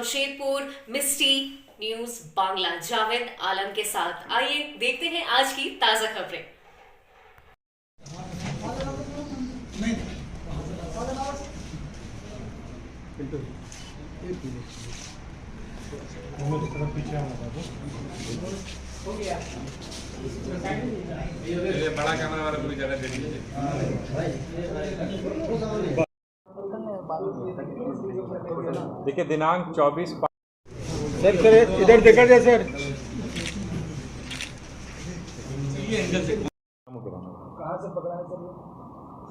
जमशेदपुर मिस्टी news Bangla Javed Alam के साथ। आइए देखते हैं आज की ताजा खबरें। ये बड़ा कैमरा वाला पूरी जगह दे दीजिए। देखिए दिनांक 24 सर इधर देखा जाए सर। कहाँ से पकड़ा है सर?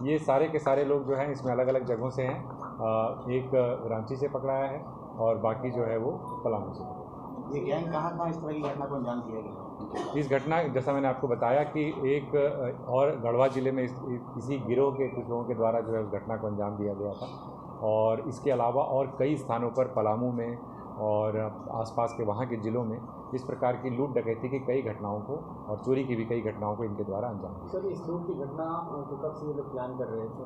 ये सारे के सारे लोग जो हैं इसमें अलग अलग जगहों से हैं। एक रांची से पकड़ाया है और बाकी जो है वो पलामू से। ये गैंग कहाँ इस तरह की घटना को अंजाम दिया गया? इस घटना जैसा मैंने आपको बताया कि एक और गढ़वा ज़िले में इसी गिरोह के कुछ लोगों के द्वारा जो है उस घटना को अंजाम दिया गया था। और इसके अलावा और कई स्थानों पर पलामू में और आसपास के वहाँ के ज़िलों में इस प्रकार की लूट डकैती की कई घटनाओं को और चोरी की भी कई घटनाओं को इनके द्वारा अंजाम दिया। सर इस लूट की घटना को कब से ये लोग प्लान कर रहे थे?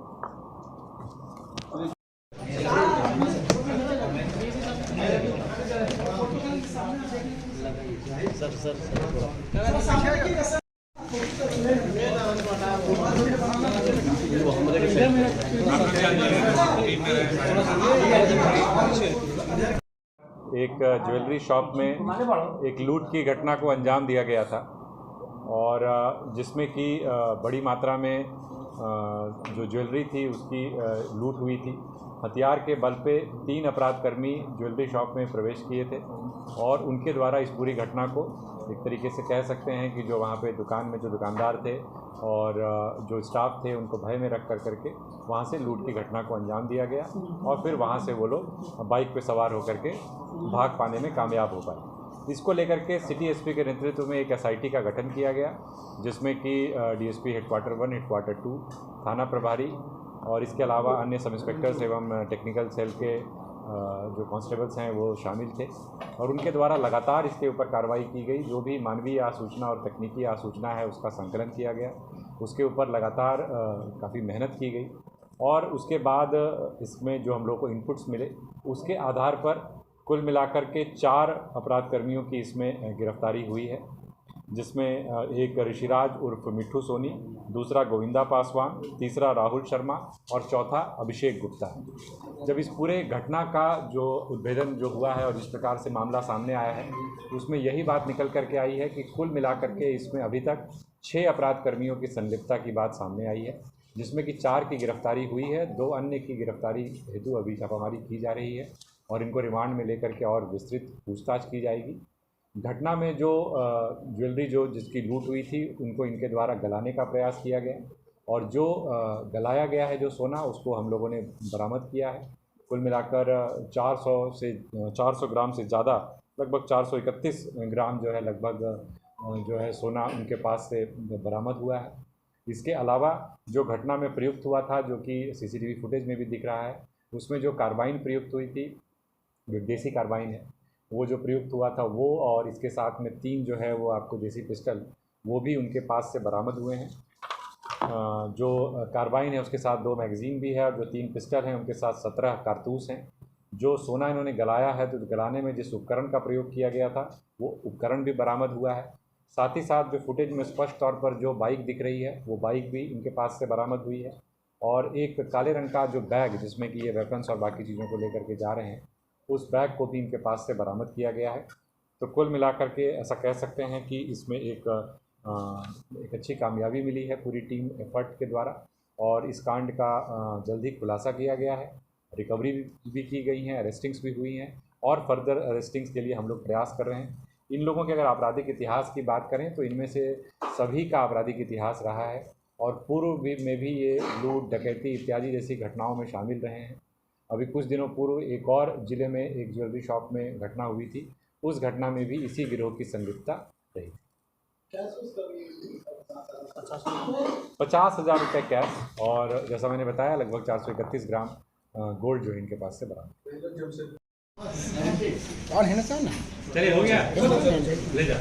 एक ज्वेलरी शॉप में एक लूट की घटना को अंजाम दिया गया था और जिसमें कि बड़ी मात्रा में जो ज्वेलरी थी उसकी लूट हुई थी। हथियार के बल पे 3 अपराधकर्मी ज्वेलरी शॉप में प्रवेश किए थे और उनके द्वारा इस पूरी घटना को एक तरीके से कह सकते हैं कि जो वहाँ पे दुकान में जो दुकानदार थे और जो स्टाफ थे उनको भय में रख करके वहाँ से लूट की घटना को अंजाम दिया गया और फिर वहाँ से वो लोग बाइक पे सवार होकर के भाग पाने में कामयाब हो पाए। इसको लेकर के सिटी एसपी के नेतृत्व में एक एसआईटी का गठन किया गया जिसमें कि डीएसपी हेडक्वार्टर 1, हेडक्वार्टर 2, थाना प्रभारी और इसके अलावा अन्य सब इंस्पेक्टर्स एवं टेक्निकल सेल के जो कांस्टेबल्स हैं वो शामिल थे और उनके द्वारा लगातार इसके ऊपर कार्रवाई की गई। जो भी मानवीय आसूचना और तकनीकी आसूचना है उसका संकलन किया गया, उसके ऊपर लगातार काफ़ी मेहनत की गई और उसके बाद इसमें जो हम लोग को इनपुट्स मिले उसके आधार पर कुल मिलाकर के 4 अपराधकर्मियों की इसमें गिरफ्तारी हुई है, जिसमें एक ऋषिराज उर्फ मिट्ठू सोनी, दूसरा गोविंदा पासवान, तीसरा राहुल शर्मा और चौथा अभिषेक गुप्ता है। जब इस पूरे घटना का जो उद्भेदन जो हुआ है और जिस प्रकार से मामला सामने आया है उसमें यही बात निकल करके आई है कि कुल मिलाकर के इसमें अभी तक 6 अपराधकर्मियों की संलिप्तता की बात सामने आई है, जिसमें कि 4 की गिरफ्तारी हुई है, 2 अन्य की गिरफ्तारी हेतु अभी छापामारी की जा रही है और इनको रिमांड में लेकर के और विस्तृत पूछताछ की जाएगी। घटना में जो ज्वेलरी जिसकी लूट हुई थी उनको इनके द्वारा गलाने का प्रयास किया गया और जो गलाया गया है जो सोना उसको हम लोगों ने बरामद किया है। कुल मिलाकर 400 ग्राम से ज़्यादा, लगभग 431 ग्राम जो है लगभग जो है सोना उनके पास से बरामद हुआ है। इसके अलावा जो घटना में प्रयुक्त हुआ था, जो कि सीसीटीवी फुटेज में भी दिख रहा है, उसमें जो कार्बाइन प्रयुक्त हुई थी, जो देसी कार्बाइन है वो जो प्रयुक्त हुआ था वो और इसके साथ में 3 जो है वो आपको देसी पिस्टल वो भी उनके पास से बरामद हुए हैं। जो कार्बाइन है उसके साथ 2 मैगज़ीन भी है और जो 3 पिस्टल हैं उनके साथ 17 कारतूस हैं। जो सोना इन्होंने गलाया है तो गलाने में जिस उपकरण का प्रयोग किया गया था वो उपकरण भी बरामद हुआ है। साथ ही साथ जो फुटेज में स्पष्ट तौर पर जो बाइक दिख रही है वो बाइक भी इनके पास से बरामद हुई है और एक काले रंग का जो बैग जिसमें कि ये वेपन्स और बाकी चीज़ों को लेकर के जा रहे हैं उस बैग को भी इनके पास से बरामद किया गया है। तो कुल मिलाकर के ऐसा कह सकते हैं कि इसमें एक अच्छी कामयाबी मिली है पूरी टीम एफर्ट के द्वारा और इस कांड का जल्द ही खुलासा किया गया है, रिकवरी भी की गई हैं, अरेस्टिंग्स भी हुई हैं और फर्दर अरेस्टिंग्स के लिए हम लोग प्रयास कर रहे हैं। इन लोगों के अगर आपराधिक इतिहास की बात करें तो इनमें से सभी का आपराधिक इतिहास रहा है और पूर्व में भी ये लूट डकैती इत्यादि जैसी घटनाओं में शामिल रहे हैं। अभी कुछ दिनों पूर्व एक और ज़िले में एक ज्वेलरी शॉप में घटना हुई थी, उस घटना में भी इसी गिरोह की संलिप्तता रही। 50,000 रुपये कैश और जैसा मैंने बताया लगभग 431 ग्राम गोल्ड जो इनके पास से बरामद। चलिए हो गया, ले जा।